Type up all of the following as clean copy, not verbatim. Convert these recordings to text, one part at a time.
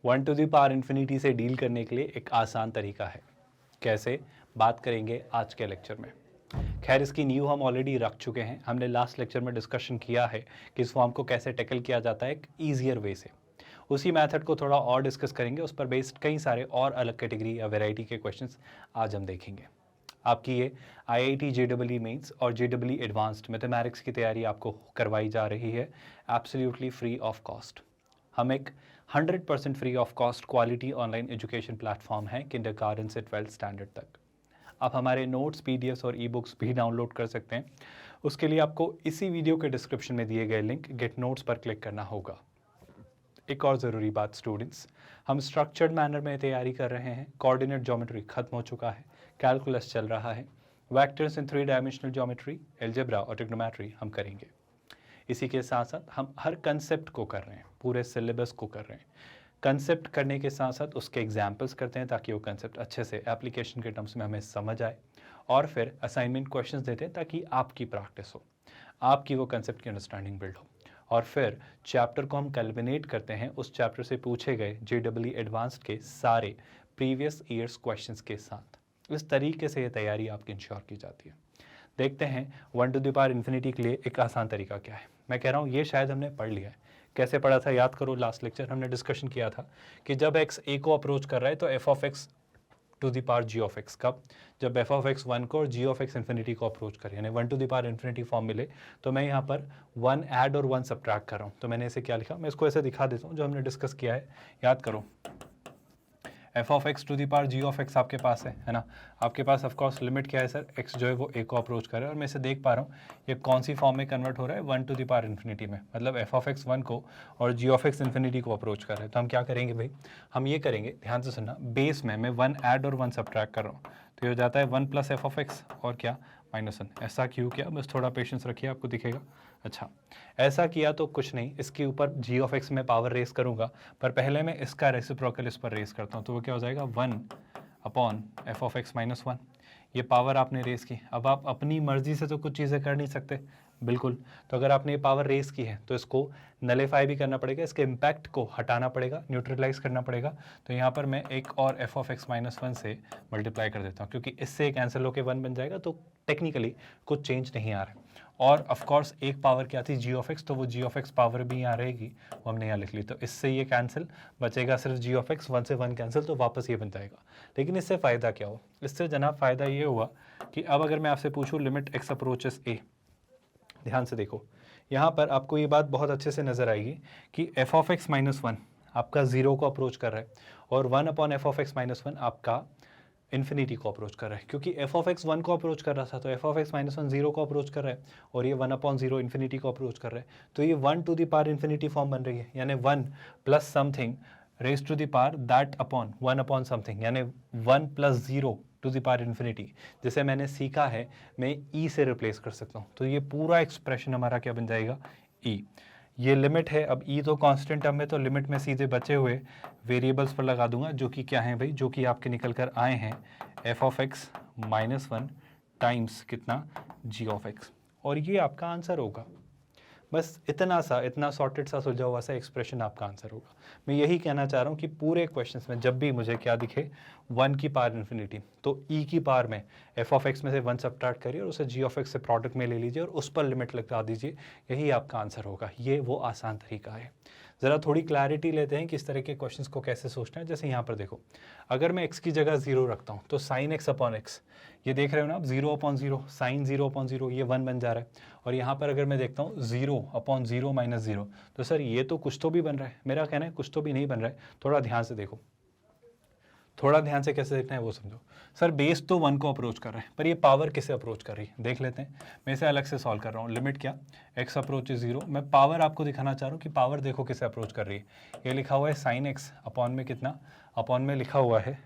One two the power infinity से deal करने के लिए एक आसान तरीका है। कैसे, बात करेंगे आज के लेक्चर में। खैर, इसकी नींव हम ऑलरेडी रख चुके हैं। हमने लास्ट लेक्चर में डिस्कशन किया है कि इस फॉर्म को कैसे टैकल किया जाता है एक ईजियर वे से। उसी मेथड को थोड़ा और डिस्कस करेंगे। उस पर बेस्ड कई सारे और अलग कैटेगरी या वैरायटी के क्वेश्चंस आज हम देखेंगे। आपकी ये IIT JEE मेंस और JEE एडवांस्ड मैथमेटिक्स की तैयारी आपको करवाई जा रही है एब्सोल्युटली फ्री ऑफ कॉस्ट। हम एक 100% free of cost quality online education platform है किंडरगार्टन से 12th स्टैंडर्ड तक। आप हमारे नोट्स, PDFs और ई-बुक्स भी डाउनलोड कर सकते हैं। उसके लिए आपको इसी वीडियो के डिस्क्रिप्शन में दिए गए लिंक गेट नोट्स पर क्लिक करना होगा। एक और ज़रूरी बात स्टूडेंट्स, हम स्ट्रक्चर्ड मैनर में तैयारी कर रहे हैं। कोऑर्डिनेट ज्योमेट्री खत्म हो चुका है, कैलकुलस चल रहा है, vectors in 3 dimensional geometry, algebra और ट्रिग्नोमेट्री हम करेंगे। इसी के साथ साथ हम हर कंसेप्ट को कर रहे हैं, पूरे सिलेबस को कर रहे हैं। कंसेप्ट करने के साथ साथ उसके एग्जाम्पल्स करते हैं ताकि वो कंसेप्ट अच्छे से एप्लीकेशन के टर्म्स में हमें समझ आए, और फिर असाइनमेंट क्वेश्चंस देते हैं ताकि आपकी प्रैक्टिस हो, आपकी वो कंसेप्ट की अंडरस्टैंडिंग बिल्ड हो। और फिर चैप्टर को हम कल्बिनेट करते हैं उस चैप्टर से पूछे गए JEE एडवांस्ड के सारे प्रीवियस ईयर्स क्वेश्चंस के साथ। इस तरीके से ये तैयारी आपकी इंश्योर की जाती है। देखते हैं one two the power infinity के लिए एक आसान तरीका क्या है। मैं कह रहा हूँ ये शायद हमने पढ़ लिया है। कैसे पढ़ा था याद करो, लास्ट लेक्चर हमने डिस्कशन किया था कि जब x a को अप्रोच कर रहा है तो f of x to the power g of x। कब? जब f ऑफ x 1 को और g ऑफ x इन्फिनिटी को अप्रोच करे, यानी one two the power infinity form मिले। तो मैं यहाँ पर 1 ऐड और 1 सब्ट्रैक्ट कर रहा हूँ। तो मैंने इसे क्या लिखा, मैं इसको ऐसे दिखा देता हूँ जो हमने डिस्कस किया है। याद करो, f of x to the power g of x आपके पास है ना। आपके पास ऑफकोर्स लिमिट क्या है सर, x जो है वो a को अप्रोच कर रहा है, और मैं इसे देख पा रहा हूँ ये कौन सी फॉर्म में कन्वर्ट हो रहा है, one to the power infinity में। मतलब f ऑफ x 1 को और g ऑफ x इन्फिनिटी को अप्रोच कर रहा है। तो हम क्या करेंगे भाई, हम ये करेंगे, ध्यान से सुनना, बेस में मैं 1 ऐड और 1 सब्ट्रैक्ट कर रहा हूँ। तो ये हो जाता है 1 प्लस f ऑफ x और क्या -1। ऐसा क्यों किया, बस थोड़ा पेशेंस रखिए, आपको दिखेगा। अच्छा, ऐसा किया तो कुछ नहीं, इसके ऊपर g ऑफ x में पावर रेस करूंगा, पर पहले मैं इसका रेसिप्रोकल इस पर रेस करता हूँ। तो वो क्या हो जाएगा, 1 अपॉन f ऑफ x -1। ये पावर आपने रेस की। अब आप अपनी मर्जी से तो कुछ चीज़ें कर नहीं सकते, बिल्कुल। तो अगर आपने ये पावर रेस की है तो इसको नलीफाई भी करना पड़ेगा, इसके इम्पैक्ट को हटाना पड़ेगा, न्यूट्रलाइज करना पड़ेगा। तो यहाँ पर मैं एक और f ऑफ x -1 से मल्टीप्लाई कर देता हूँ, क्योंकि इससे कैंसिल होकर 1 बन जाएगा, तो टेक्निकली कुछ चेंज नहीं आ रहा है। और ऑफ कोर्स एक पावर क्या थी, g ऑफ x, तो वो g ऑफ x पावर भी यहाँ रहेगी, वो हमने यहाँ लिख ली। तो इससे ये कैंसिल, बचेगा सिर्फ g ऑफ x, 1 से 1 कैंसिल, तो वापस ये बन जाएगा। लेकिन इससे फ़ायदा क्या हो, इससे जनाब फ़ायदा ये हुआ कि अब अगर मैं आपसे पूछूँ लिमिट x अप्रोचेस a, ध्यान से देखो, यहाँ पर आपको ये बात बहुत अच्छे से नज़र आएगी कि f ऑफ x -1 आपका 0 को अप्रोच कर रहा है, और 1 अपॉन f ऑफ x -1 आपका इन्फिनिटी को अप्रोच कर रहा है। क्योंकि f ऑफ x 1 को अप्रोच कर रहा था, तो f ऑफ x -1 0 को अप्रोच कर रहा है, और ये 1 अपॉन 0 इन्फिनिटी को अप्रोच कर रहा है। तो ये 1 to the power infinity form बन रही है, यानी 1 plus something raise to the power that upon 1 upon something, यानी 1 plus 0 to the power infinity. जिसे मैंने सीखा है मैं e से रिप्लेस कर सकता हूँ। तो ये पूरा एक्सप्रेशन हमारा क्या बन जाएगा, e। ये लिमिट है, अब e तो कांस्टेंट टर्म है, तो लिमिट में सीधे बचे हुए वेरिएबल्स पर लगा दूंगा, जो कि क्या है भाई, जो कि आपके निकल कर आए हैं f ऑफ x -1 टाइम्स कितना, g ऑफ x, और ये आपका आंसर होगा। बस इतना सॉर्टेड सा सुलझा हुआ सा एक्सप्रेशन आपका आंसर होगा। मैं यही कहना चाह रहा हूँ कि पूरे क्वेश्चंस में जब भी मुझे क्या दिखे 1 की पावर इन्फिनिटी, तो e की पावर में f ऑफ x में से 1 सब्ट्रैक्ट करिए और उसे g ऑफ x से प्रोडक्ट में ले लीजिए और उस पर लिमिट लगा दीजिए, यही आपका आंसर होगा। ये वो आसान तरीका है। ज़रा थोड़ी क्लैरिटी लेते हैं कि इस तरह के क्वेश्चंस को कैसे सोचना है। जैसे यहाँ पर देखो, अगर मैं x की जगह 0 रखता हूँ तो साइन x अपॉन x, ये देख रहे हो ना आप, 0 अपॉन 0, साइन 0 अपॉन 0, ये 1 बन जा रहा है। और यहाँ पर अगर मैं देखता हूँ 0 अपॉन 0 माइनस 0, तो सर ये तो कुछ तो भी बन रहा है। मेरा कहना है कुछ तो भी नहीं बन रहा है। थोड़ा ध्यान से देखो, थोड़ा ध्यान से कैसे देखना है वो समझो। सर बेस तो 1 को अप्रोच कर रहा है, पर ये पावर किसे अप्रोच कर रही है देख लेते हैं। मैं इसे अलग से सॉल्व कर रहा हूँ। लिमिट क्या, x अप्रोच 0, मैं पावर आपको दिखाना चाह रहा हूँ कि पावर देखो किसे अप्रोच कर रही है। ये लिखा हुआ है साइन x, अपॉन में कितना, अपॉन में लिखा हुआ है,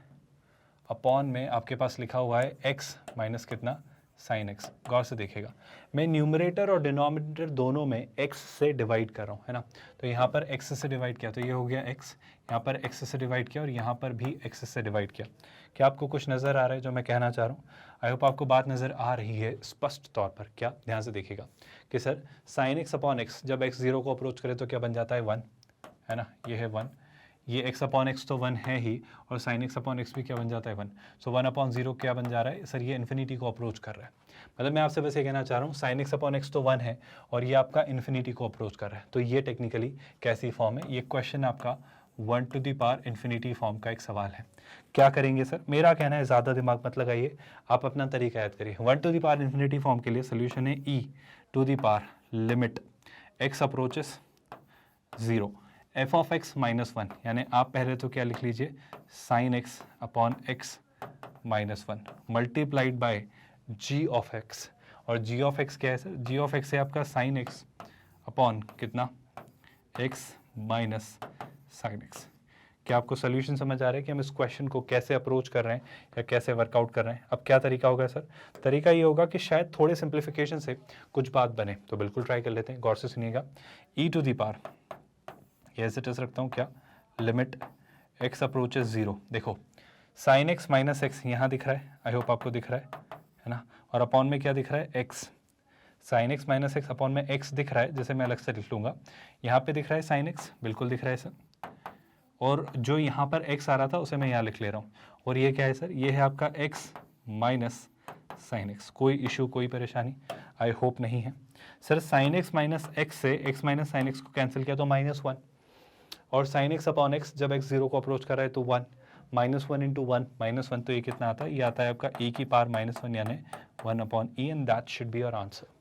अपॉन में आपके पास लिखा हुआ है x माइनस कितना, साइन x। गौर से देखिएगा, मैं न्यूमरेटर और डिनोमिनेटर दोनों में x से डिवाइड कर रहा हूँ, है ना। तो यहाँ पर x से डिवाइड किया तो ये हो गया x, यहाँ पर x से डिवाइड किया और यहाँ पर भी x से डिवाइड किया। क्या आपको कुछ नज़र आ रहा है जो मैं कहना चाह रहा हूँ? आई होप आपको बात नज़र आ रही है स्पष्ट तौर पर। क्या, ध्यान से देखिएगा कि sir sine x upon x, जब x 0 को अप्रोच करे तो क्या बन जाता है 1, है ना, ये है 1। ये x अपॉन एक्स तो 1 है ही, और साइन एक्स अपॉन एक्स भी क्या बन जाता है 1। सो 1 अपॉन 0 क्या बन जा रहा है सर, ये इन्फिनिटी को अप्रोच कर रहा है। मतलब मैं आपसे बस ये कहना चाह रहा हूँ साइन एक्स अपॉन एक्स तो 1 है और ये आपका इन्फिनिटी को अप्रोच कर रहा है। तो ये टेक्निकली कैसी फॉर्म है, ये क्वेश्चन आपका 1 to the power infinity form का एक सवाल है। क्या करेंगे सर, मेरा कहना है ज़्यादा दिमाग मत लगाइए, आप अपना तरीका याद करिए। 1 to the power infinity form के लिए सोल्यूशन है e to the power limit x approaches 0 f of x minus 1, यानी आप पहले तो क्या लिख लीजिए sine x upon x minus 1 multiplied by g of x, और g ऑफ x क्या है सर, g ऑफ x है आपका साइन x अपॉन कितना x माइनस साइन x। क्या आपको सोल्यूशन समझ आ रहा है कि हम इस क्वेश्चन को कैसे अप्रोच कर रहे हैं या कैसे वर्कआउट कर रहे हैं। अब क्या तरीका होगा सर, तरीका ये होगा कि शायद थोड़े सिंप्लीफिकेशन से कुछ बात बने, तो बिल्कुल ट्राई कर लेते हैं। गौर से सुनिएगा, e टू दी पावर ये ऐसे टेस्ट रखता हूँ क्या, लिमिट x अप्रोचेस 0। देखो साइन x माइनस एक्स यहाँ दिख रहा है, आई होप आपको दिख रहा है ना, और अपॉन में क्या दिख रहा है x, sine x minus x upon में x दिख रहा है, जैसे मैं अलग से लिख लूँगा, यहाँ पे दिख रहा है साइन x, बिल्कुल दिख रहा है सर, और जो यहाँ पर x आ रहा था उसे मैं यहाँ लिख ले रहा हूँ, और ये क्या है सर, ये है आपका x माइनस साइन x। कोई इशू कोई परेशानी आई होप नहीं है sir. Sine x minus x से x माइनस साइन x को कैंसिल किया तो -1, और साइन x अपॉन x जब x 0 को अप्रोच कर रहा है तो 1, -1 इंटू 1 -1, तो ये कितना आता है, ये आता है आपका e की पावर -1 यानी 1 upon e, and that should be your answer.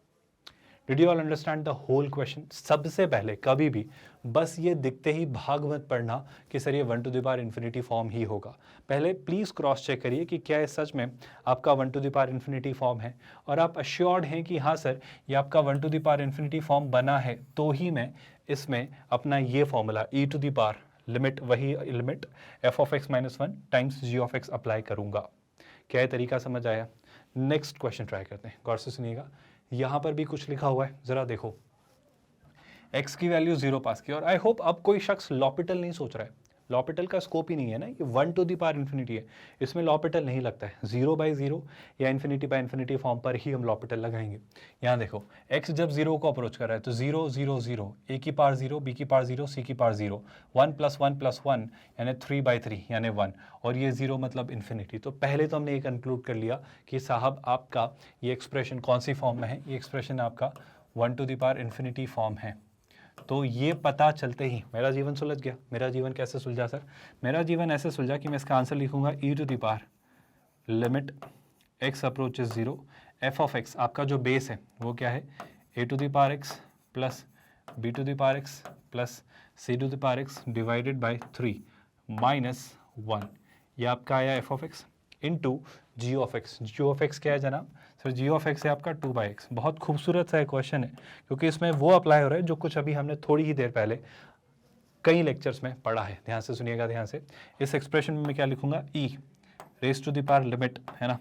Did you all understand the whole question. सबसे पहले कभी भी बस ये दिखते ही भाग मत पढ़ना कि सर ये 1 to the power infinity form ही होगा। पहले प्लीज क्रॉस चेक करिए कि क्या ये सच में आपका 1 to the power infinity form है, और आप अश्योर्ड हैं कि हाँ सर ये आपका 1 to the power infinity form बना है, तो ही मैं इसमें अपना ये formula e to the power limit, वही limit f of x minus 1 times g of x apply करूंगा। क्या ये तरीका समझ आया। नेक्स्ट क्वेश्चन ट्राई करते हैं, गौर से सुनिएगा। यहाँ पर भी कुछ लिखा हुआ है, जरा देखो, x की वैल्यू 0 पास की, और आई होप अब कोई शख्स लॉपिटल नहीं सोच रहा है, लॉपिटल का स्कोप ही नहीं है ना, ये 1 टू दी पावर इन्फिनिटी है, इसमें लॉपिटल नहीं लगता है। 0 बाई 0 या इन्फिनिटी बाई इन्फिनिटी फॉर्म पर ही हम लॉपिटल लगाएंगे। यहाँ देखो x जब 0 को अप्रोच कर रहा है तो 0 0 0, a की पावर 0, b की पावर 0, c की पावर 0, 1 प्लस 1 प्लस 1 यानी 3/3 यानी 1, और ये 0 मतलब इन्फिनिटी। तो पहले तो हमने ये कंक्लूड कर लिया कि साहब आपका ये एक्सप्रेशन कौन सी फॉर्म में है, ये एक्सप्रेशन आपका 1 to the power infinity form है। तो ये पता चलते ही मेरा जीवन सुलझ गया। मेरा जीवन कैसे सुलझा सर, मेरा जीवन ऐसे सुलझा कि मैं इसका आंसर लिखूंगा e to the power limit x approaches 0 f of x, आपका जो बेस है वो क्या है, a to the power x plus b to the power x plus c to the power x divided by 3 minus 1, ये आपका आया f of x into g of x. G of x क्या है जनाब, सर जी ऑफ एक्स है आपका 2/x। बहुत खूबसूरत सा क्वेश्चन है, क्योंकि इसमें वो अप्लाई हो रहा है जो कुछ अभी हमने थोड़ी ही देर पहले कई लेक्चर्स में पढ़ा है। ध्यान से सुनिएगा, ध्यान से। इस एक्सप्रेशन में मैं क्या लिखूंगा, e raise to the power limit है ना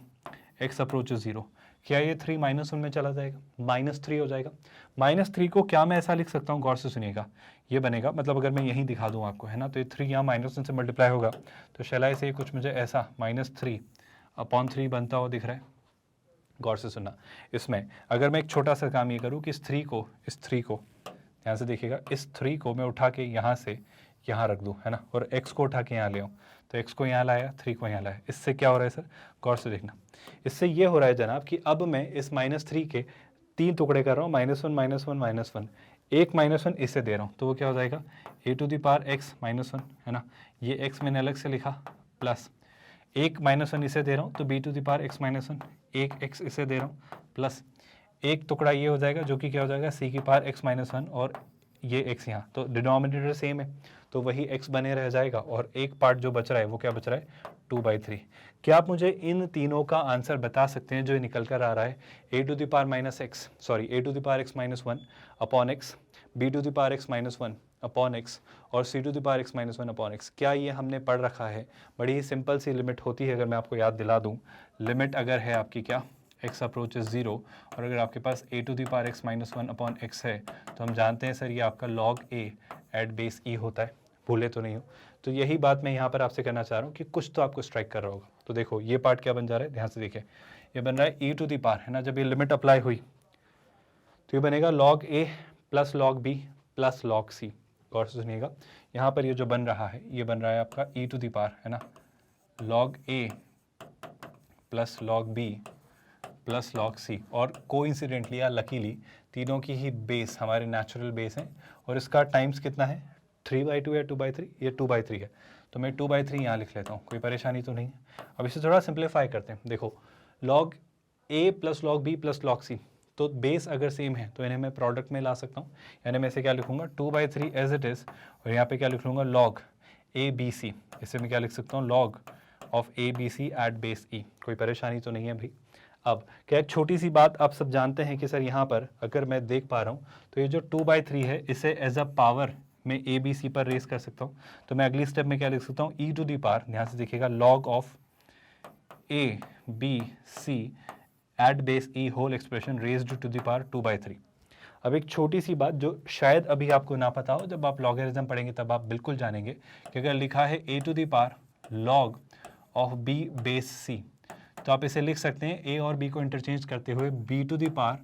x अप्रोचेस 0, क्या ये 3 -1 में चला जाएगा, -3 हो जाएगा। -3 को क्या मैं ऐसा लिख सकता हूँ, गौर से सुनिएगा, ये बनेगा, मतलब अगर मैं यहीं दिखा दूँ आपको है ना, तो ये 3 यहाँ -1 से मल्टीप्लाई होगा, तो शैलाई से कुछ मुझे ऐसा -3 अपॉन 3 बनता हुआ दिख रहा है। गौर से सुनना, इसमें अगर मैं एक छोटा सा काम ये करूँ कि इस 3 को ध्यान से देखिएगा, इस 3 को मैं उठा के यहाँ से यहाँ रख दूँ है ना, और x को उठा के यहाँ ले आऊँ, तो x को यहाँ लाया, 3 को यहाँ लाया। इससे क्या हो रहा है सर, गौर से देखना, इससे ये हो रहा है जनाब कि अब मैं इस -3 के 3 टुकड़े कर रहा हूँ, -1 -1 -1, एक -1 इसे दे रहा हूँ, तो वो क्या हो जाएगा a to the power x -1 है ना, ये x मैंने अलग से लिखा, प्लस एक -1 इसे दे रहा हूँ तो b to the power x -1, एक x इसे दे रहा हूँ, प्लस एक टुकड़ा ये हो जाएगा जो कि क्या हो जाएगा c की पावर x -1, और ये x यहाँ, तो डिनोमिनेटर सेम है तो वही x बने रह जाएगा, और एक पार्ट जो बच रहा है वो क्या बच रहा है, 2/3। क्या आप मुझे इन तीनों का आंसर बता सकते हैं जो निकल कर आ रहा है, a to the power a to the power x -1 upon x, b to the power x -1 upon x, और c to the power x -1 upon x। क्या ये हमने पढ़ रखा है, बड़ी ही सिंपल सी लिमिट होती है, अगर मैं आपको याद दिला दूँ, लिमिट अगर है आपकी क्या, x अप्रोचेस 0, और अगर आपके पास a to the power x -1 upon x है, तो हम जानते हैं सर ये आपका log a at base e होता है, भूले तो नहीं हो। तो यही बात मैं यहाँ पर आपसे करना चाह रहा हूँ कि कुछ तो आपको स्ट्राइक कर रहा होगा। तो देखो ये पार्ट क्या बन जा रहा है, ध्यान से देखिए, ये बन रहा है e टू दी पावर है ना, जब ये लिमिट अप्लाई हुई तो ये बनेगा log a plus log b plus log c, गौर से सुनिएगा, यहाँ पर ये जो बन रहा है ये बन रहा है आपका e टू द पावर, है ना, log a plus log b plus log c, और कोइंसिडेंटली या लकीली तीनों की ही बेस हमारे नेचुरल बेस हैं, और इसका टाइम्स कितना है 3/2 या 2/3, ये 2/3 है, तो मैं 2/3 यहाँ लिख लेता हूँ, कोई परेशानी तो नहीं है। अब इसे थोड़ा सिंप्लीफाई करते हैं, देखो log a plus log b plus log c, तो बेस अगर सेम है तो इन्हें मैं प्रोडक्ट में ला सकता हूँ, यानी मैं इसे क्या लिखूंगा 2/3 एज इट इज़, और यहाँ पे क्या लिख लूँगा log a b c, इसे मैं क्या लिख सकता हूँ log of a b c at base e, कोई परेशानी तो नहीं है भाई। अब क्या एक छोटी सी बात आप सब जानते हैं कि सर यहाँ पर अगर मैं देख पा रहा हूँ तो ये जो 2/3 है इसे एज अ पावर में ए बी सी पर रेस कर सकता हूँ, तो मैं अगली स्टेप में क्या लिख सकता हूँ e टू दी पावर, ध्यान से देखिएगा log of a b c at base e whole expression raised to the power 2/3। अब एक छोटी सी बात जो शायद अभी आपको ना पता हो, जब आप लॉगरिथम पढ़ेंगे तब आप बिल्कुल जानेंगे कि अगर लिखा है a to the power log of b base c, तो आप इसे लिख सकते हैं a और b को इंटरचेंज करते हुए b to the power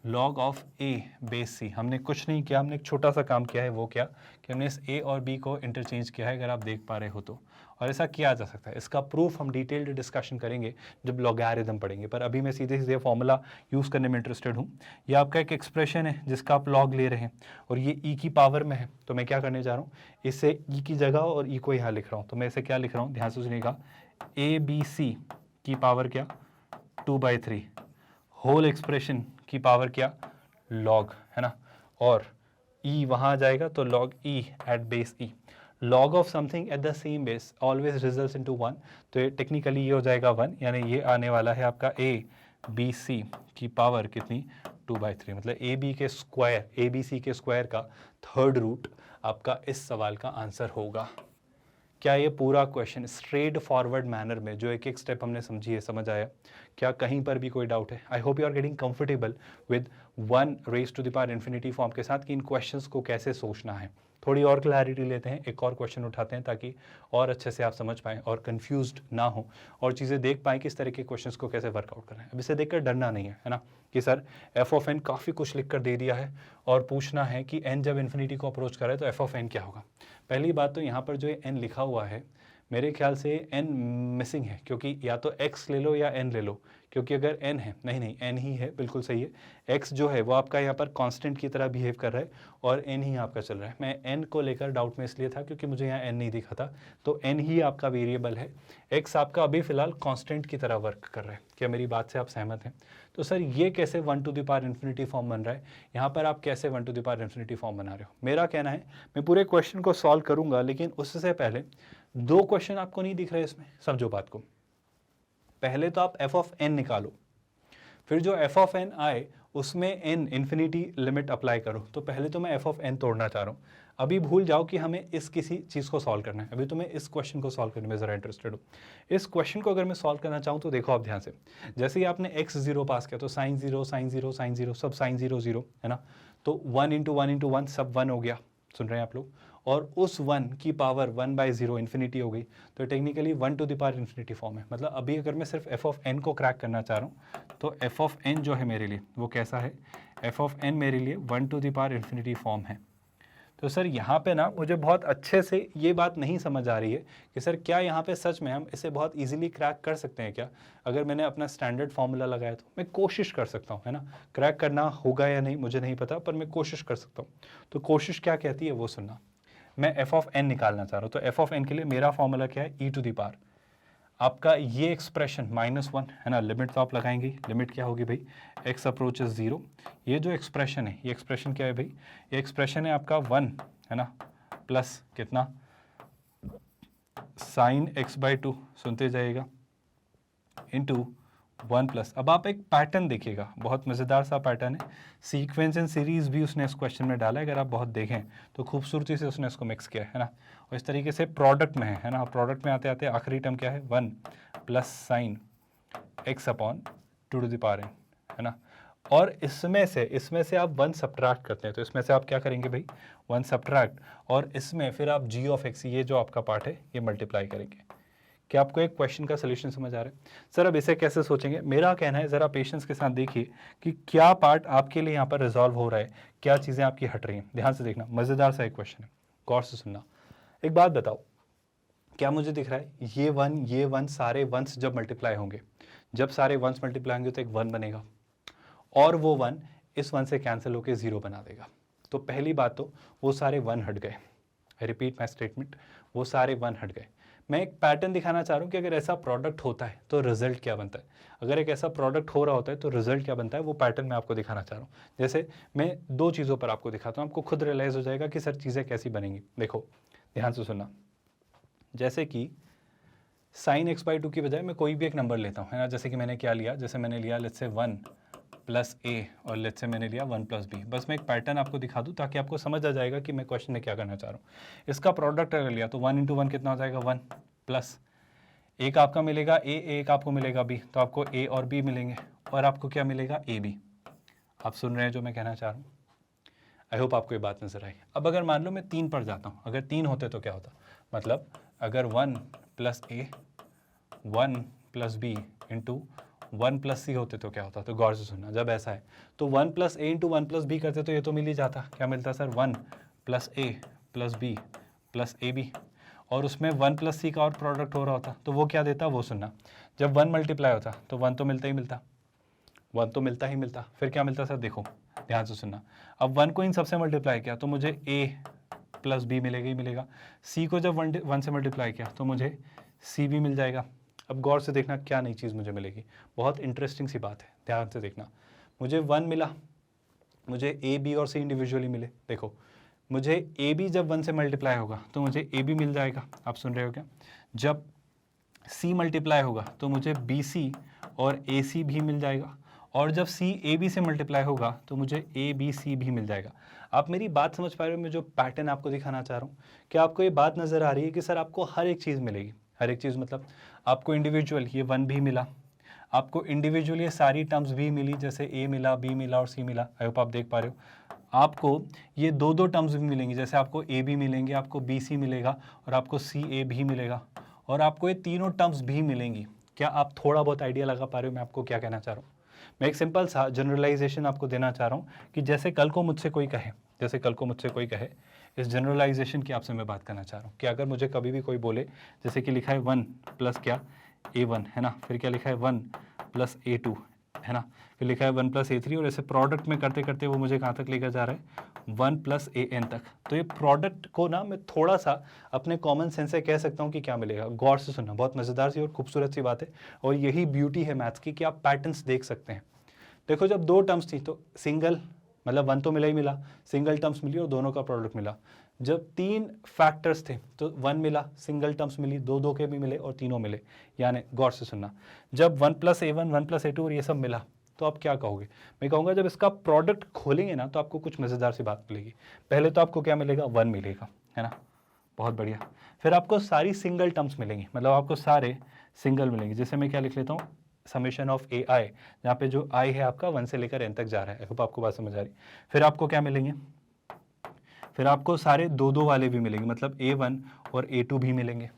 log of a base c। हमने कुछ नहीं किया, हमने एक छोटा सा काम किया है, वो क्या कि हमने इस a और b को इंटरचेंज किया है, अगर आप देख पा रहे हो तो, और ऐसा किया जा सकता है। इसका प्रूफ हम डिटेल्ड डिस्कशन करेंगे जब लॉगरिथम पढ़ेंगे, पर अभी मैं सीधे सीधे फॉर्मूला यूज़ करने में इंटरेस्टेड हूँ। ये आपका एक एक्सप्रेशन है जिसका आप लॉग ले रहे हैं और ये e की पावर में है, तो मैं क्या करने जा रहा हूँ, इसे e की जगह और e को यहाँ लिख रहा हूँ, तो मैं इसे क्या लिख रहा हूँ, ध्यान से सुनिएगा, a b c की पावर क्या 2/3 होल एक्सप्रेशन की पावर क्या log, है ना, और e वहाँ आ जाएगा तो log e at base e, log of something at the same base always results into 1, तो ये टेक्निकली ये हो जाएगा 1, यानी ये आने वाला है आपका a b c की पावर कितनी 2/3, मतलब a b के स्क्वायर, a b c के स्क्वायर का थर्ड रूट आपका इस सवाल का आंसर होगा। क्या ये पूरा क्वेश्चन स्ट्रेट फॉरवर्ड मैनर में जो एक एक स्टेप हमने समझी है समझ आया? क्या कहीं पर भी कोई डाउट है? I hope you are getting comfortable with 1 raise to the power infinity form के साथ कि इन क्वेश्चंस को कैसे सोचना है। थोड़ी और क्लैरिटी लेते हैं, एक और क्वेश्चन उठाते हैं ताकि और अच्छे से आप समझ पाएँ और कंफ्यूज्ड ना हो और चीज़ें देख पाएँ किस तरह के क्वेश्चंस को कैसे वर्कआउट करना है। अब इसे देखकर डरना नहीं है ना कि सर एफ ऑफ एन काफ़ी कुछ लिख कर दे दिया है और पूछना है कि एन जब इन्फिनिटी को अप्रोच करे तो एफ ऑफ एन क्या होगा। पहली बात तो यहाँ पर जो एन लिखा हुआ है मेरे ख्याल से एन मिसिंग है, क्योंकि या तो x ले लो या n ले लो, क्योंकि अगर n है, नहीं n ही है, बिल्कुल सही है, x जो है वो आपका यहाँ पर कांस्टेंट की तरह बिहेव कर रहा है और n ही आपका चल रहा है। मैं n को लेकर डाउट में इसलिए था क्योंकि मुझे यहाँ n नहीं दिखा था, तो n ही आपका वेरिएबल है, x आपका अभी फिलहाल कांस्टेंट की तरह वर्क कर रहा है। क्या मेरी बात से आप सहमत हैं? तो सर ये कैसे 1 to the power infinity form बन रहा है, यहाँ पर आप कैसे 1 to the power infinity form बना रहे हो? मेरा कहना है मैं पूरे क्वेश्चन को सॉल्व करूंगा, लेकिन उससे पहले 2 क्वेश्चन आपको नहीं दिख रहे इसमें, समझो बात को। पहले तो आप एफ ऑफ एन निकालो, फिर जो एफ ऑफ एन आए उसमें एन इन्फिनिटी लिमिट अप्लाई करो। तो पहले तो मैं एफ ऑफ एन तोड़ना चाह रहा हूँ, अभी भूल जाओ कि हमें इस किसी चीज़ को सॉल्व करना है, अभी तो मैं इस क्वेश्चन को सॉल्व करने में ज़रा इंटरेस्टेड हूँ। इस क्वेश्चन को अगर मैं सॉल्व करना चाहूँ तो देखो आप ध्यान से, जैसे ही आपने x0 पास किया तो साइन जीरो सब साइन जीरो जीरो, है ना, तो 1 इंटू 1 सब 1 हो गया, सुन रहे हैं आप लोग, और उस 1 की पावर 1/0 इन्फिनिटी हो गई, तो technically 1 to the power infinity form है। मतलब अभी अगर मैं सिर्फ एफ ऑफ एन को क्रैक करना चाह रहा हूँ तो एफ ऑफ एन जो है मेरे लिए वो कैसा है, एफ ऑफ एन मेरे लिए 1 to the power infinity form है। तो सर यहाँ पे ना मुझे बहुत अच्छे से ये बात नहीं समझ आ रही है कि सर क्या यहाँ पे सच में हम इसे बहुत इजीली क्रैक कर सकते हैं क्या? अगर मैंने अपना स्टैंडर्ड फार्मूला लगाया तो मैं कोशिश कर सकता हूँ, है ना, क्रैक करना होगा या नहीं मुझे नहीं पता, पर मैं कोशिश कर सकता हूँ। तो कोशिश क्या कहती है वो सुनना। मैं एफ ऑफ एन निकालना चाह रहा हूँ, तो एफ ऑफ एन के लिए मेरा फॉर्मूला क्या है, ई टू द पावर आपका ये एक्सप्रेशन -1, है ना, लिमिट तो आप लगाएंगे, लिमिट क्या होगी भाई, x अप्रोचेस 0, ये जो एक्सप्रेशन है ये एक्सप्रेशन क्या है भाई, ये एक्सप्रेशन है आपका 1, है ना, प्लस कितना साइन x/2 सुनते जाइएगा इंटू 1 प्लस। अब आप एक पैटर्न देखिएगा, बहुत मज़ेदार सा पैटर्न है, सीक्वेंस एंड सीरीज भी उसने इस क्वेश्चन में डाला है, अगर आप बहुत देखें तो खूबसूरती से उसने इसको मिक्स किया है ना, और इस तरीके से प्रोडक्ट में है ना, प्रोडक्ट में आते आते आखिरी टर्म क्या है 1 प्लस साइन x/2 है ना, और इसमें से आप 1 सब्ट्रैक्ट करते हैं, तो इसमें से आप क्या करेंगे भाई 1 सब्ट्रैक्ट, और इसमें फिर आप g ऑफ x, ये जो आपका पार्ट है ये मल्टीप्लाई करेंगे। क्या आपको एक क्वेश्चन का सोल्यूशन समझ आ रहा है? सर अब इसे कैसे सोचेंगे? मेरा कहना है ज़रा पेशेंस के साथ देखिए कि क्या पार्ट आपके लिए यहाँ पर रिजॉल्व हो रहा है, क्या चीज़ें आपकी हट रही हैं। ध्यान से देखना, मज़ेदार सा एक क्वेश्चन है। गौर से सुनना। एक बात बताओ, क्या मुझे दिख रहा है ये वन सारे वंस जब मल्टीप्लाई होंगे, जब सारे वंस मल्टीप्लाई होंगे तो एक वन बनेगा और वो वन इस वन से कैंसिल होकर 0 बना देगा। तो पहली बात तो वो सारे वन हट गए। आई रिपीट माई स्टेटमेंट, वो सारे वन हट गए। मैं एक पैटर्न दिखाना चाह रहा हूँ कि अगर ऐसा प्रोडक्ट होता है तो रिजल्ट क्या बनता है। अगर एक ऐसा प्रोडक्ट हो रहा होता है तो रिजल्ट क्या बनता है, वो पैटर्न मैं आपको दिखाना चाह रहा हूँ। जैसे मैं दो चीज़ों पर आपको दिखाता हूँ, आपको खुद रियलाइज़ हो जाएगा कि सर चीज़ें कैसी बनेंगी। देखो ध्यान से सुनना, जैसे कि साइन एक्स बाई टू की बजाय मैं कोई भी एक नंबर लेता हूँ, है ना। जैसे कि मैंने क्या लिया, जैसे मैंने लिया लेट्स से 1 प्लस ए और लेट्स से मैंने लिया 1 प्लस बी। बस मैं एक पैटर्न आपको दिखा दूँ ताकि आपको समझ आ जाएगा कि मैं क्वेश्चन में क्या करना चाह रहा हूँ। इसका प्रोडक्ट अगर लिया तो 1 इंटू 1 कितना हो जाएगा 1 प्लस एक आपका मिलेगा ए, एक आपको मिलेगा बी, तो आपको ए और बी मिलेंगे और आपको क्या मिलेगा ए बी। आप सुन रहे हैं जो मैं कहना चाह रहा हूँ, आई होप आपको ये बात नजर आई। अब अगर मान लो मैं 3 पर जाता हूँ, अगर 3 होते तो क्या होता, मतलब अगर 1 प्लस ए 1 प्लस बी इंटू 1 प्लस सी होते तो क्या होता। तो गौर से सुनना, जब ऐसा है तो 1 plus a into 1 plus b करते तो ये तो मिल ही जाता। क्या मिलता sir, 1 plus a plus b plus a b, और उसमें 1 प्लस सी का और प्रोडक्ट हो रहा होता तो वो क्या देता, वो सुनना। जब 1 मल्टीप्लाई होता तो 1 तो मिलता ही मिलता, 1 तो मिलता ही मिलता। फिर क्या मिलता सर, देखो ध्यान से सुनना। अब 1 को इन सबसे मल्टीप्लाई किया तो मुझे a प्लस बी मिलेगा ही मिलेगा। c को जब 1 से मल्टीप्लाई किया तो मुझे c भी मिल जाएगा। अब गौर से देखना क्या नई चीज़ मुझे मिलेगी, बहुत इंटरेस्टिंग सी बात है, ध्यान से देखना। मुझे 1 मिला, मुझे a b और c इंडिविजुअली मिले। देखो मुझे a b जब 1 से मल्टीप्लाई होगा तो मुझे a b मिल जाएगा। आप सुन रहे हो क्या? जब c मल्टीप्लाई होगा तो मुझे b c और a c भी मिल जाएगा, और जब c a b से मल्टीप्लाई होगा तो मुझे a b c भी मिल जाएगा। आप मेरी बात समझ पा रहे हो? मैं जो पैटर्न आपको दिखाना चाह रहा हूँ, क्या आपको ये बात नज़र आ रही है कि सर आपको हर एक चीज़ मिलेगी। हर एक चीज़ मतलब आपको इंडिविजुअल ये 1 भी मिला, आपको इंडिविजुअल ये सारी टर्म्स भी मिली, जैसे a मिला, b मिला और c मिला। आई होप आप देख पा रहे हो। आपको ये दो टर्म्स भी मिलेंगी, जैसे आपको a भी मिलेंगे, आपको b c मिलेगा और आपको c a भी मिलेगा, और आपको ये तीनों टर्म्स भी मिलेंगी। क्या आप थोड़ा बहुत आइडिया लगा पा रहे हो मैं आपको क्या कहना चाह रहा हूँ? मैं एक सिंपल सा जनरलाइजेशन आपको देना चाह रहा हूँ कि जैसे कल को मुझसे कोई कहे, जैसे कल को मुझसे कोई कहे, इस जनरलाइजेशन की आपसे मैं बात करना चाह रहा हूँ कि अगर मुझे कभी भी कोई बोले, जैसे कि लिखा है 1 प्लस क्या a1, है ना, फिर क्या लिखा है 1 प्लस a2, है ना, फिर लिखा है 1 प्लस a3, और ऐसे प्रोडक्ट में करते करते वो मुझे कहाँ तक लेकर जा रहा है 1 प्लस an तक। तो ये प्रोडक्ट को ना मैं थोड़ा सा अपने कॉमन सेंस से कह सकता हूँ कि क्या मिलेगा। गौर से सुनना, बहुत मज़ेदार सी और खूबसूरत सी बात है, और यही ब्यूटी है मैथ्स की कि आप पैटर्न्स देख सकते हैं। देखो जब दो टर्म्स थी तो सिंगल, मतलब 1 तो मिला ही मिला, सिंगल टर्म्स मिली और दोनों का प्रोडक्ट मिला। जब 3 फैक्टर्स थे तो 1 मिला, सिंगल टर्म्स मिली, दो के भी मिले और तीनों मिले। यानी गौर से सुनना, जब 1 प्लस a1 1 प्लस a2 और ये सब मिला तो आप क्या कहोगे? मैं कहूँगा जब इसका प्रोडक्ट खोलेंगे ना तो आपको कुछ मज़ेदार सी बात मिलेगी। पहले तो आपको क्या मिलेगा, 1 मिलेगा, है ना, बहुत बढ़िया। फिर आपको सारी सिंगल टर्म्स मिलेंगी, मतलब आपको सारे सिंगल मिलेंगे। जैसे मैं क्या लिख लेता हूँ, समेशन ऑफ ए आई, जहाँ पे जो आई है आपका 1 से लेकर n तक जा रहा है। होप आपको बात समझ आ रही। फिर आपको क्या मिलेंगे, फिर आपको सारे दो वाले भी मिलेंगे, मतलब a1 और a2 भी मिलेंगे।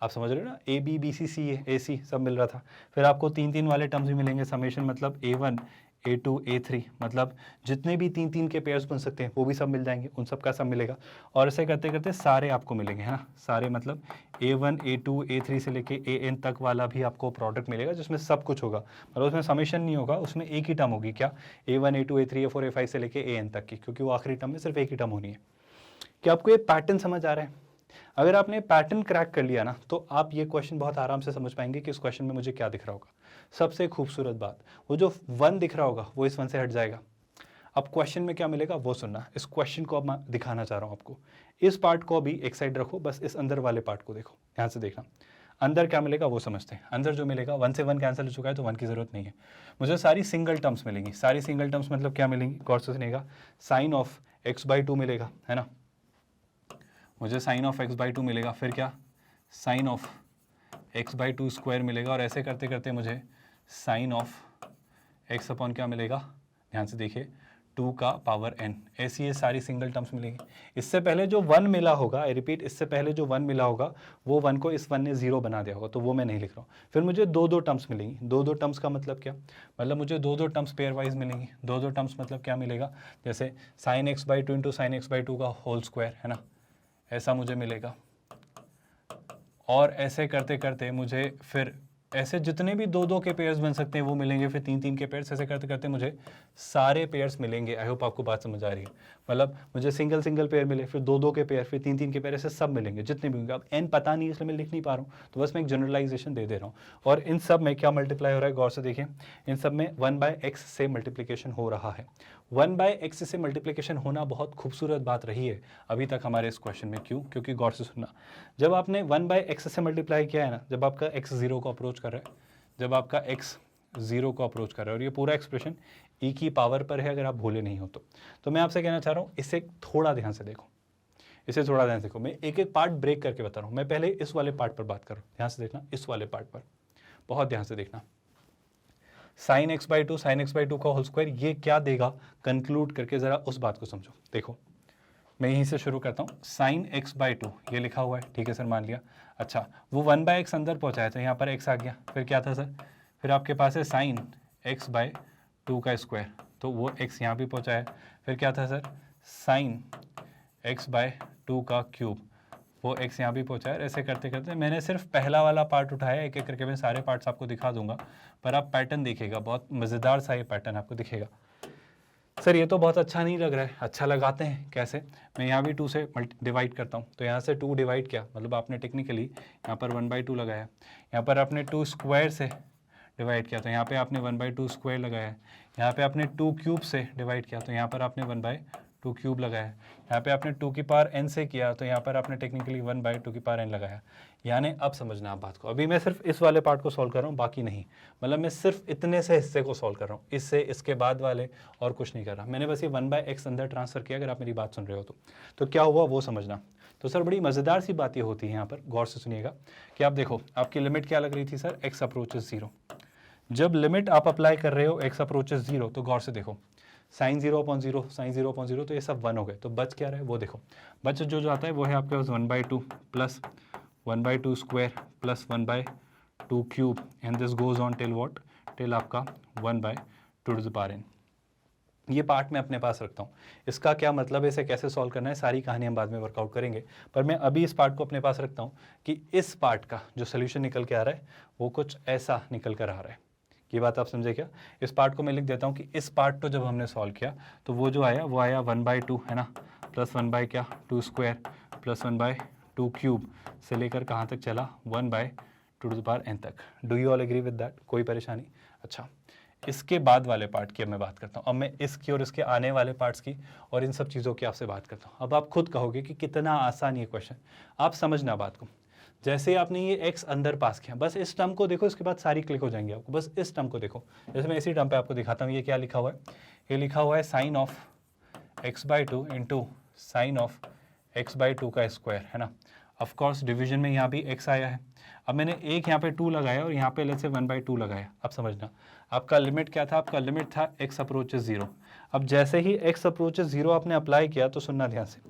आप समझ रहे हो ना, a b b c c a c सब मिल रहा था। फिर आपको 3 वाले टर्म्स भी मिलेंगे, समेशन मतलब a1 a2 a3, मतलब जितने भी 3 के पेयर्स बन सकते हैं वो भी सब मिल जाएंगे, उन सब का सब मिलेगा। और ऐसे करते करते सारे आपको मिलेंगे, है ना, सारे मतलब a1 a2 a3 से लेके an तक वाला भी आपको प्रोडक्ट मिलेगा जिसमें सब कुछ होगा। मतलब उसमें समेशन नहीं होगा, उसमें एक ही टर्म होगी, क्या, a1 a2 a3 a4 a5 से लेके an तक की, क्योंकि वो आखिरी टर्म में सिर्फ एक ही टर्म होनी है। क्या आपको ये पैटर्न समझ आ रहा है? अगर आपने पैटर्न क्रैक कर लिया ना तो आप ये क्वेश्चन बहुत आराम से समझ पाएंगे कि इस क्वेश्चन में मुझे क्या दिख रहा होगा। सबसे खूबसूरत बात, वो जो 1 दिख रहा होगा वो इस 1 से हट जाएगा। अब क्वेश्चन में क्या मिलेगा वो सुनना। इस क्वेश्चन को अब मैं दिखाना चाह रहा हूँ आपको। इस पार्ट को अभी एक साइड रखो, बस इस अंदर वाले पार्ट को देखो, ध्यान से देखना। अंदर क्या मिलेगा वो समझते हैं। अंदर जो मिलेगा 1 से 1 कैंसिल हो चुका है तो 1 की ज़रूरत नहीं है। मुझे सारी सिंगल टर्म्स मिलेंगी। सारी सिंगल टर्म्स मतलब क्या मिलेंगी, गौर से सुनिएगा। साइन ऑफ x/2 मिलेगा, है ना, मुझे साइन ऑफ x/2 मिलेगा। फिर क्या, साइन ऑफ x/2 स्क्वायर मिलेगा, और ऐसे करते करते मुझे साइन ऑफ x अपॉन क्या मिलेगा, ध्यान से देखिए, 2 का पावर n। ऐसी ये सारी सिंगल टर्म्स मिलेंगी। इससे पहले जो 1 मिला होगा, आई रिपीट, इससे पहले जो 1 मिला होगा वो 1 को इस 1 ने 0 बना दिया होगा, तो वो मैं नहीं लिख रहा हूँ। फिर मुझे दो टर्म्स मिलेंगी। दो टर्म्स का मतलब क्या, मतलब मुझे दो टर्म्स पेयर वाइज मिलेंगी। दो टर्म्स मतलब क्या मिलेगा, जैसे sign x/2 into sine x/2 का होल स्क्वायर, है ना, ऐसा मुझे मिलेगा, और ऐसे करते करते मुझे फिर ऐसे जितने भी 2-2 के पेयर्स बन सकते हैं वो मिलेंगे, फिर 3-3 के पेयर्स, ऐसे करते करते मुझे सारे पेयर्स मिलेंगे। आई होप आपको बात समझ आ रही है। मतलब मुझे सिंगल पेयर मिले, फिर 2-2 के पेयर, फिर 3-3 के पेयर, ऐसे सब मिलेंगे जितने भी होंगे। अब n पता नहीं इसलिए मैं लिख नहीं पा रहा हूँ, तो बस मैं एक जनरलाइजेशन दे रहा हूँ। और इन सब में क्या मल्टीप्लाई हो रहा है, गौर से देखिए, इन सब में 1/x से मल्टीप्लीकेशन हो रहा है। 1/x से मल्टीप्लीकेशन होना बहुत खूबसूरत बात रही है अभी तक हमारे इस क्वेश्चन में। क्यों? क्योंकि गौर से सुनना, जब आपने 1/x से मल्टीप्लाई किया है ना, जब आपका x 0 को अप्रोच कर रहा है, जब आपका x 0 को अप्रोच कर रहा है, और ये पूरा एक्सप्रेशन e की पावर पर है, अगर आप भूले नहीं हो तो मैं आपसे कहना चाह रहा हूँ, इसे थोड़ा ध्यान से देखो, इसे थोड़ा ध्यान से देखो। मैं एक एक पार्ट ब्रेक करके बता रहा हूँ। मैं पहले इस वाले पार्ट पर बात कर रहा हूँ, ध्यान से देखना, इस वाले पार्ट पर बहुत ध्यान से देखना। sin x/2 का होल स्क्वायर, ये क्या देगा, कंक्लूड करके जरा उस बात को समझो। देखो मैं यहीं से शुरू करता हूँ। sin x/2 ये लिखा हुआ है, ठीक है सर, मान लिया। अच्छा, वो 1/x अंदर पहुँचाया तो यहाँ पर x आ गया, फिर क्या था सर, फिर आपके पास है sin x/2 का स्क्वायर, तो वो x यहाँ भी पहुँचाया, फिर क्या था सर, sin x/2 का क्यूब, वो x यहाँ भी पहुँचाया। ऐसे करते करते मैंने सिर्फ पहला वाला पार्ट उठाया, एक एक करके मैं सारे पार्ट्स आपको दिखा दूंगा, पर आप पैटर्न देखिएगा, बहुत मज़ेदार सा ये पैटर्न आपको दिखेगा। सर ये तो बहुत अच्छा नहीं लग रहा है, अच्छा लगाते हैं कैसे, मैं यहाँ भी 2 से डिवाइड करता हूँ, तो यहाँ से 2 डिवाइड किया, मतलब आपने टेक्निकली यहाँ पर 1/2 लगाया, यहाँ पर आपने 2 स्क्वायर से डिवाइड किया, तो यहाँ पे आपने 1/2 स्क्वायर लगाया, यहाँ पे आपने 2 क्यूब से डिवाइड किया, तो यहाँ पर आपने 1/2 क्यूब लगाया, यहाँ पे आपने 2 की पावर n से किया, तो यहाँ पर आपने टेक्निकली 1/2 की पावर n लगाया। यानी अब समझना आप बात को, अभी मैं सिर्फ इस वाले पार्ट को सॉल्व कर रहा हूँ, बाकी नहीं, मतलब मैं सिर्फ इतने से हिस्से को सॉल्व कर रहा हूँ, इससे इसके बाद वाले और कुछ नहीं कर रहा। मैंने बस ये 1/x अंदर ट्रांसफर किया, अगर आप मेरी बात सुन रहे हो तो क्या हुआ वो समझना। तो सर बड़ी मज़ेदार सी बात ये होती है यहाँ पर, गौर से सुनिएगा कि आप देखो आपकी लिमिट क्या लग रही थी सर, x अप्रोचेस 0। जब लिमिट आप अप्लाई कर रहे हो x अप्रोचेस 0, तो गौर से देखो sin 0/0, sin 0/0, तो ये सब 1 हो गए, तो बच क्या रहा है वो देखो, बच जो आता है वो है आपके पास 1/2 plus 1/2 square plus 1/2 cube, and this goes on till what, till आपका 1/2 टू द पावर n। ये पार्ट मैं अपने पास रखता हूँ, इसका क्या मतलब है, इसे कैसे सॉल्व करना है, सारी कहानी हम बाद में वर्कआउट करेंगे, पर मैं अभी इस पार्ट को अपने पास रखता हूँ कि इस पार्ट का जो सोल्यूशन निकल के आ रहा है वो कुछ ऐसा निकल कर आ रहा है। ये बात आप समझे क्या? इस पार्ट को मैं लिख देता हूँ कि इस पार्ट को जब हमने सॉल्व किया तो वो जो आया वो आया 1/2 है ना, प्लस 1/2 स्क्वायर प्लस 1/2 क्यूब से लेकर कहाँ तक चला, 1/2 टू द पावर n तक। Do you all agree with that? कोई परेशानी? अच्छा, इसके बाद वाले पार्ट की अब मैं बात करता हूँ। अब मैं इसकी और इसके आने वाले पार्ट्स की और इन सब चीज़ों की आपसे बात करता हूँ। अब आप खुद कहोगे कि कितना आसान ये क्वेश्चन, आप समझना बात को। जैसे आपने ये x अंदर पास किया, बस इस टर्म को देखो, इसके बाद सारी क्लिक हो जाएंगी आपको, बस इस टर्म को देखो। जैसे मैं इसी टर्म पे आपको दिखाता हूँ, ये क्या लिखा हुआ है, ये लिखा हुआ है sin of x/2 into sine of x/2 का स्क्वायर, है ना। ऑफकोर्स डिवीजन में यहाँ भी x आया है। अब मैंने एक यहाँ पे 2 लगाया और यहाँ पे लेट्स से 1/2 लगाया। अब समझना आपका लिमिट क्या था, आपका लिमिट था x अप्रोचेस 0। अब जैसे ही x अप्रोचेस 0 आपने अप्लाई किया तो सुनना ध्यान से,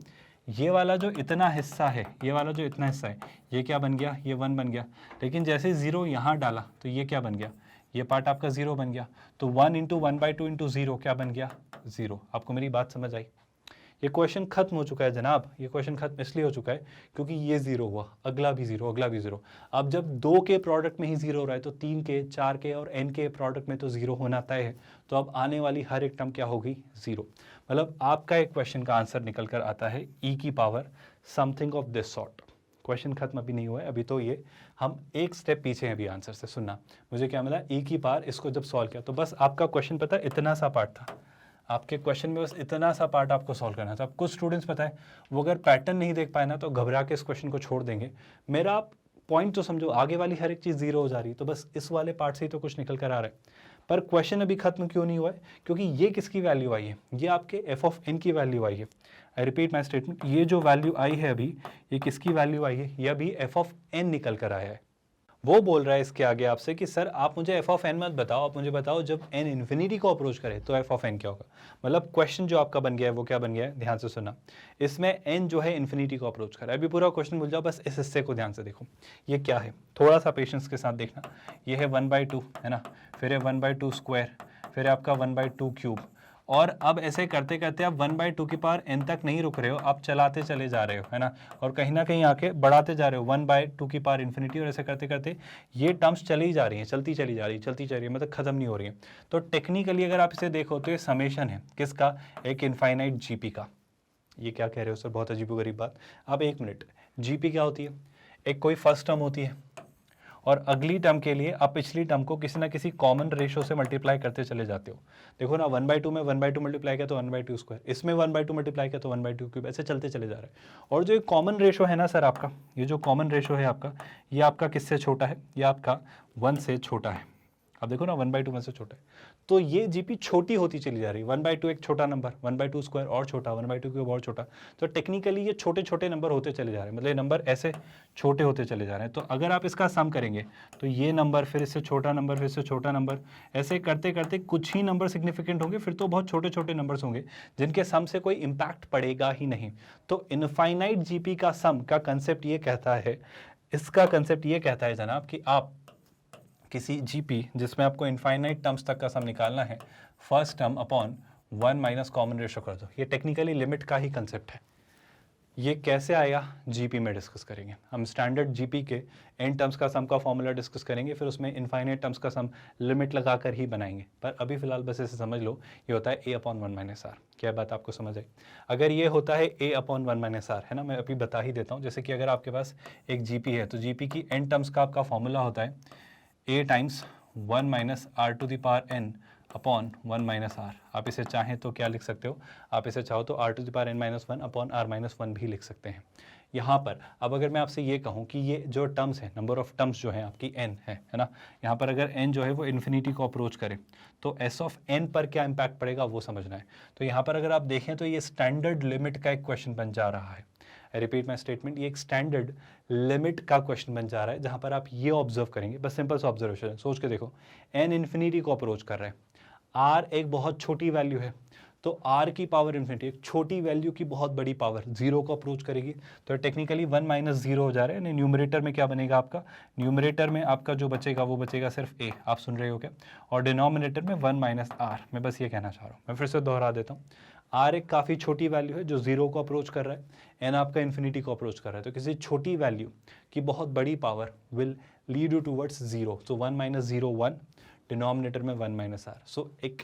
ये वाला जो इतना हिस्सा है, ये वाला जो इतना हिस्सा है, ये क्या बन गया, ये 1 बन गया। लेकिन जैसे 0 यहाँ डाला तो ये क्या बन गया, ये पार्ट आपका 0 बन गया। तो 1 इंटू 1/2 इंटू 0 क्या बन गया, 0। आपको मेरी बात समझ आई? ये क्वेश्चन खत्म हो चुका है जनाब। ये क्वेश्चन खत्म इसलिए हो चुका है क्योंकि ये 0 हुआ, अगला भी 0, अगला भी 0। अब जब 2 के प्रोडक्ट में ही 0 हो रहा है तो 3 के, 4 के और n के प्रोडक्ट में तो 0 होना तय है। तो अब आने वाली हर एक टर्म क्या होगी, 0। मतलब आपका एक क्वेश्चन का आंसर निकल कर आता है e की power something of this sort. Question खत्म अभी नहीं हुआ है, अभी तो ये हम एक स्टेप पीछे हैं अभी आंसर से। सुनना मुझे क्या मिला, e की पावर, इसको जब सॉल्व किया तो बस आपका क्वेश्चन पता है इतना सा पार्ट था, आपके क्वेश्चन में बस इतना सा पार्ट आपको सॉल्व करना था। अब कुछ स्टूडेंट्स पता है वो अगर पैटर्न नहीं देख पाए ना तो घबरा के इस क्वेश्चन को छोड़ देंगे। मेरा आप पॉइंट तो समझो, आगे वाली हर एक चीज़ 0 हो जा रही है, तो बस इस वाले पार्ट से ही तो कुछ निकल कर आ रहा है। पर क्वेश्चन अभी खत्म क्यों नहीं हुआ है, क्योंकि ये किसकी वैल्यू आई है, ये आपके f ऑफ n की वैल्यू आई है। आई रिपीट माई स्टेटमेंट, ये जो वैल्यू आई है अभी, ये किसकी वैल्यू आई है, ये अभी f ऑफ n निकल कर आया है। वो बोल रहा है इसके आगे आपसे कि सर आप मुझे f ऑफ n मत बताओ, आप मुझे बताओ जब n इन्फिनिटी को अप्रोच करे तो f ऑफ n क्या होगा। मतलब क्वेश्चन जो आपका बन गया है वो क्या बन गया है, ध्यान से सुनना। इसमें n जो है इन्फिनिटी को अप्रोच कर रहा है। अभी पूरा क्वेश्चन भूल जाओ, बस इस हिस्से को ध्यान से देखो। ये क्या है, थोड़ा सा पेशेंस के साथ देखना। ये है 1/2 है ना, फिर है 1/2 स्क्वायर, फिर है आपका 1/2 क्यूब, और अब ऐसे करते करते आप 1/2 तक नहीं रुक रहे हो, आप चलाते चले जा रहे हो, है ना, और कहीं ना कहीं आके बढ़ाते जा रहे हो 1/2 और ऐसे करते करते ये टर्म्स चली जा रही हैं, चलती चली जा रही है, चलती चली रही है, मतलब खत्म नहीं हो रही है। तो टेक्निकली अगर आप इसे देखो तो ये समेशन है किसका, एक इनफाइनाइट जीपी का। ये क्या कह रहे हो सर, बहुत अजीबोगरीब बात। अब एक मिनट, जीपी क्या होती है, एक कोई फर्स्ट टर्म होती है और अगली टर्म के लिए आप पिछली टर्म को किसी ना किसी कॉमन रेशो से मल्टीप्लाई करते चले जाते हो। देखो ना 1/2 में 1/2 मल्टीप्लाई किया तो 1/2 स्क्वायर, इसमें 1/2 मल्टीप्लाई किया तो 1/2 क्यूब, ऐसे चलते चले जा रहे हैं। और जो कॉमन रेशो है ना सर आपका, ये जो कॉमन रेशो है आपका, ये आपका किससे छोटा है, ये आपका 1 से छोटा है। अब देखो ना 1/2 1 से छोटा है, तो ये जीपी छोटी होती चली जा रही है। 1/2 एक छोटा नंबर, 1/2 स्क्वायर और छोटा, 1/2 क्यूब और छोटा। तो टेक्निकली ये छोटे छोटे नंबर होते चले जा रहे हैं, मतलब ये नंबर ऐसे छोटे होते चले जा रहे हैं। तो अगर आप इसका सम करेंगे तो ये नंबर, फिर इससे छोटा नंबर, फिर इससे छोटा नंबर, ऐसे करते करते कुछ ही नंबर सिग्निफिकेंट होंगे, फिर तो बहुत छोटे छोटे नंबर्स होंगे जिनके सम से कोई इंपैक्ट पड़ेगा ही नहीं। तो इनफाइनाइट जीपी का सम का कंसेप्ट ये कहता है, इसका कंसेप्ट ये कहता है जनाब कि आप किसी जीपी जिसमें आपको इनफाइनाइट टर्म्स तक का सम निकालना है, first term upon 1 minus common ratio कर दो। ये टेक्निकली लिमिट का ही कंसेप्ट है। ये कैसे आएगा जीपी में डिस्कस करेंगे हम। स्टैंडर्ड जीपी के एन टर्म्स का सम का फॉर्मूला डिस्कस करेंगे, फिर उसमें इनफाइनाइट टर्म्स का सम लिमिट लगाकर ही बनाएंगे। पर अभी फिलहाल बस इसे समझ लो, ये होता है a/1 माइनस आर। क्या बात आपको समझ आई? अगर ये होता है a/1 माइनस आर, है ना, मैं अभी बता ही देता हूँ। जैसे कि अगर आपके पास एक जीपी है तो जीपी की एन टर्म्स का आपका फॉर्मूला होता है a times 1 minus r to the power n upon 1 minus r. आप इसे चाहें तो क्या लिख सकते हो, आप इसे चाहो तो r to the power n minus 1 upon r minus 1 भी लिख सकते हैं। यहाँ पर अब अगर मैं आपसे ये कहूँ कि ये जो टर्म्स है, नंबर ऑफ टर्म्स जो है आपकी n है ना, यहाँ पर अगर n जो है वो इन्फिनिटी को अप्रोच करे तो s ऑफ n पर क्या इंपैक्ट पड़ेगा वो समझना है। तो यहाँ पर अगर आप देखें तो ये स्टैंडर्ड लिमिट का एक क्वेश्चन बन जा रहा है। आई रिपीट माई स्टेटमेंट, ये एक स्टैंडर्ड लिमिट का क्वेश्चन बन जा रहा है, जहां पर आप ये ऑब्जर्व करेंगे, बस सिंपल सा ऑब्जर्वेशन है, सोच के देखो। n इन्फिनिटी को अप्रोच कर रहे हैं, r एक बहुत छोटी वैल्यू है, तो r की पावर इन्फिनिटी, एक छोटी वैल्यू की बहुत बड़ी पावर जीरो को अप्रोच करेगी, तो टेक्निकली 1 माइनस जीरो हो जा रहा है। यानी न्यूमरेटर में क्या बनेगा आपका, न्यूमरेटर में आपका जो बचेगा वो बचेगा सिर्फ a, आप सुन रहे हो क्या, और डिनोमिनेटर में 1 माइनस r। मैं बस ये कहना चाह रहा हूँ, मैं फिर से दोहरा देता हूँ। r एक काफ़ी छोटी वैल्यू है जो जीरो को अप्रोच कर रहा है, n आपका इन्फिनिटी को अप्रोच कर रहा है, तो किसी छोटी वैल्यू की बहुत बड़ी power will lead you towards zero. So 1 minus zero 1, denominator में 1 माइनस आर। सो एक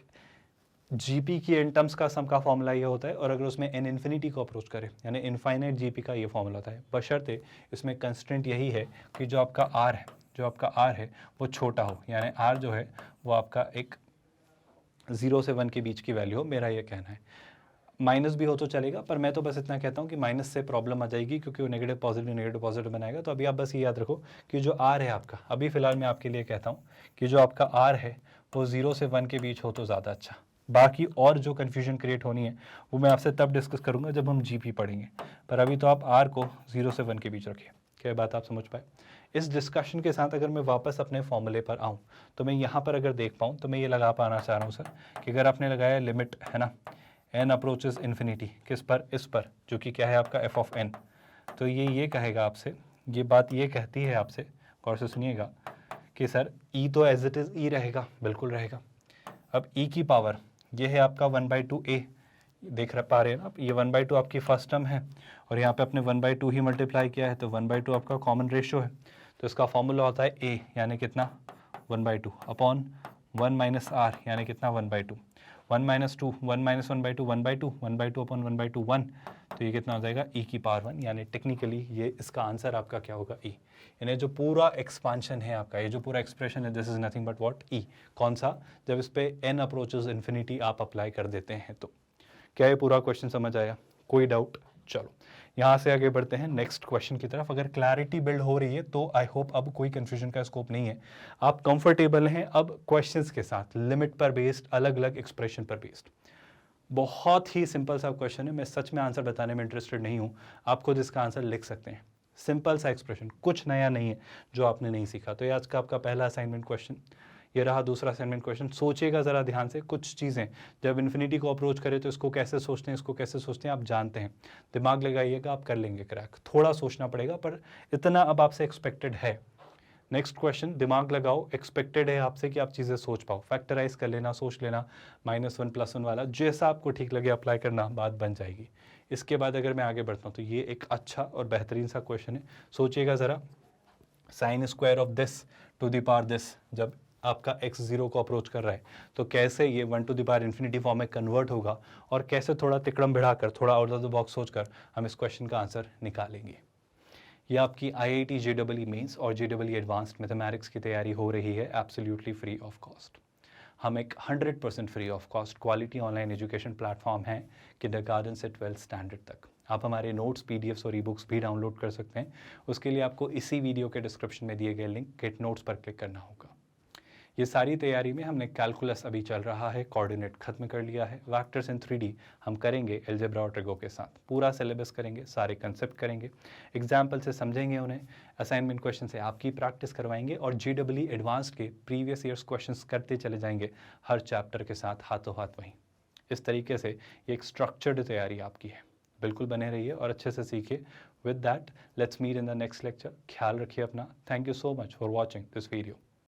जीपी की एन टर्म्स का सम का फॉर्मूला ये होता है, और अगर उसमें एन इन्फिनिटी को अप्रोच करे यानी इनफाइनाइट जीपी का ये फॉर्मूला होता है, बशर्ते इसमें कंस्टेंट यही है कि जो आपका आर है, जो आपका आर है वो छोटा हो, यानी आर जो है वो आपका एक 0 से 1 के बीच की वैल्यू हो, मेरा ये कहना है। माइनस भी हो तो चलेगा, पर मैं तो बस इतना कहता हूँ कि माइनस से प्रॉब्लम आ जाएगी, क्योंकि वो नेगेटिव पॉजिटिव बनाएगा। तो अभी आप बस ये याद रखो कि जो आर है आपका, अभी फिलहाल मैं आपके लिए कहता हूँ कि जो आपका आर है वो 0 से 1 के बीच हो तो ज़्यादा अच्छा। बाकी और जो कन्फ्यूजन क्रिएट होनी है वो मैं आपसे तब डिस्कस करूँगा जब हम जीपी पढ़ेंगे, पर अभी तो आप आर को 0 से 1 के बीच रखिए। क्या बात आप समझ पाए? इस डिस्कशन के साथ अगर मैं वापस अपने फॉर्मूले पर आऊँ तो मैं यहाँ पर अगर देख पाऊँ तो मैं ये लगा पाना चाह रहा हूँ सर कि अगर आपने लगाया लिमिट, है ना, n अप्रोचेस इन्फिनिटी, किस पर, इस पर, जो कि क्या है आपका f ऑफ n, तो ये कहेगा आपसे, ये बात ये कहती है आपसे, गौर से सुनिएगा, कि सर e तो एज इट इज़ e रहेगा, बिल्कुल रहेगा। अब e की पावर ये है आपका 1/2 a, देख पा रहे हैं ना आप, ये 1/2 आपकी फर्स्ट टर्म है, और यहाँ पे आपने 1/2 ही मल्टीप्लाई किया है, तो 1/2 आपका कॉमन रेशियो है, तो इसका फॉर्मूला होता है a यानी कितना 1/2 अपॉन 1 माइनस आर यानी कितना 1/2, 1 माइनस 2, 1 माइनस 1/2 1/2, 1/2 अपॉन 1/2 1, तो ये कितना हो जाएगा e की पावर 1, यानी टेक्निकली ये इसका आंसर आपका क्या होगा e। यानी जो पूरा एक्सपांशन है आपका, ये जो पूरा एक्सप्रेशन है, this is nothing but what e। कौन सा? जब इस पे n अप्रोचेस इन्फिनिटी आप अप्लाई कर देते हैं तो। क्या ये पूरा क्वेश्चन समझ आया? कोई डाउट? चलो यहाँ से आगे बढ़ते हैं नेक्स्ट क्वेश्चन की तरफ। अगर क्लैरिटी बिल्ड हो रही है तो आई होप अब कोई कंफ्यूजन का स्कोप नहीं है, आप कंफर्टेबल हैं अब क्वेश्चंस के साथ, लिमिट पर बेस्ड, अलग अलग एक्सप्रेशन पर बेस्ड। बहुत ही सिंपल सा क्वेश्चन है, मैं सच में आंसर बताने में इंटरेस्टेड नहीं हूँ, आप खुद इसका आंसर लिख सकते हैं। सिंपल सा एक्सप्रेशन, कुछ नया नहीं है जो आपने नहीं सीखा। तो ये आज का आपका पहला असाइनमेंट क्वेश्चन, ये रहा दूसरा असाइनमेंट क्वेश्चन। सोचिएगा ज़रा ध्यान से, कुछ चीज़ें जब इन्फिनिटी को अप्रोच करें तो इसको कैसे सोचते हैं, इसको कैसे सोचते हैं आप जानते हैं, दिमाग लगाइएगा, आप कर लेंगे क्रैक। थोड़ा सोचना पड़ेगा पर इतना अब आपसे एक्सपेक्टेड है। नेक्स्ट क्वेश्चन, दिमाग लगाओ, एक्सपेक्टेड है आपसे कि आप चीज़ें सोच पाओ, फैक्टराइज कर लेना, सोच लेना, -1 +1 वाला जैसा आपको ठीक लगे अप्लाई करना, बात बन जाएगी। इसके बाद अगर मैं आगे बढ़ता हूँ तो ये एक अच्छा और बेहतरीन सा क्वेश्चन है, सोचिएगा ज़रा, sine square of this to the power this, जब आपका x 0 को अप्रोच कर रहा है तो कैसे ये 1 to the power infinity form में कन्वर्ट होगा, और कैसे थोड़ा तिकड़म बढ़ाकर, थोड़ा आउट ऑफ द बॉक्स सोचकर हम इस क्वेश्चन का आंसर निकालेंगे। ये आपकी IIT JEE मेंस और JEE एडवांस्ड मैथमेटिक्स की तैयारी हो रही है एब्सोल्युटली फ्री ऑफ कॉस्ट। हम एक 100% free of cost quality online education platform हैं किंडरगार्टन से 12th स्टैंडर्ड तक। आप हमारे नोट्स, PDFs और ई-बुक्स भी डाउनलोड कर सकते हैं। उसके लिए आपको इसी वीडियो के डिस्क्रिप्शन में दिए गए लिंक गेट नोट्स पर क्लिक करना होगा। ये सारी तैयारी में हमने कैलकुलस अभी चल रहा है, कोऑर्डिनेट खत्म कर लिया है, वेक्टर्स इन 3D हम करेंगे अलजेब्रा और ट्रिगो के साथ, पूरा सिलेबस करेंगे, सारे कंसेप्ट करेंगे, एग्जाम्पल से समझेंगे उन्हें, असाइनमेंट क्वेश्चन से आपकी प्रैक्टिस करवाएंगे और JEE एडवांस्ड के प्रीवियस ईयर्स क्वेश्चंस करते चले जाएंगे हर चैप्टर के साथ हाथों हाथ वहीं। इस तरीके से ये एक स्ट्रक्चर्ड तैयारी आपकी है। बिल्कुल बने रहिए और अच्छे से सीखिए। With that let's meet in the next lecture. ख्याल रखिए अपना। Thank you so much for watching this video.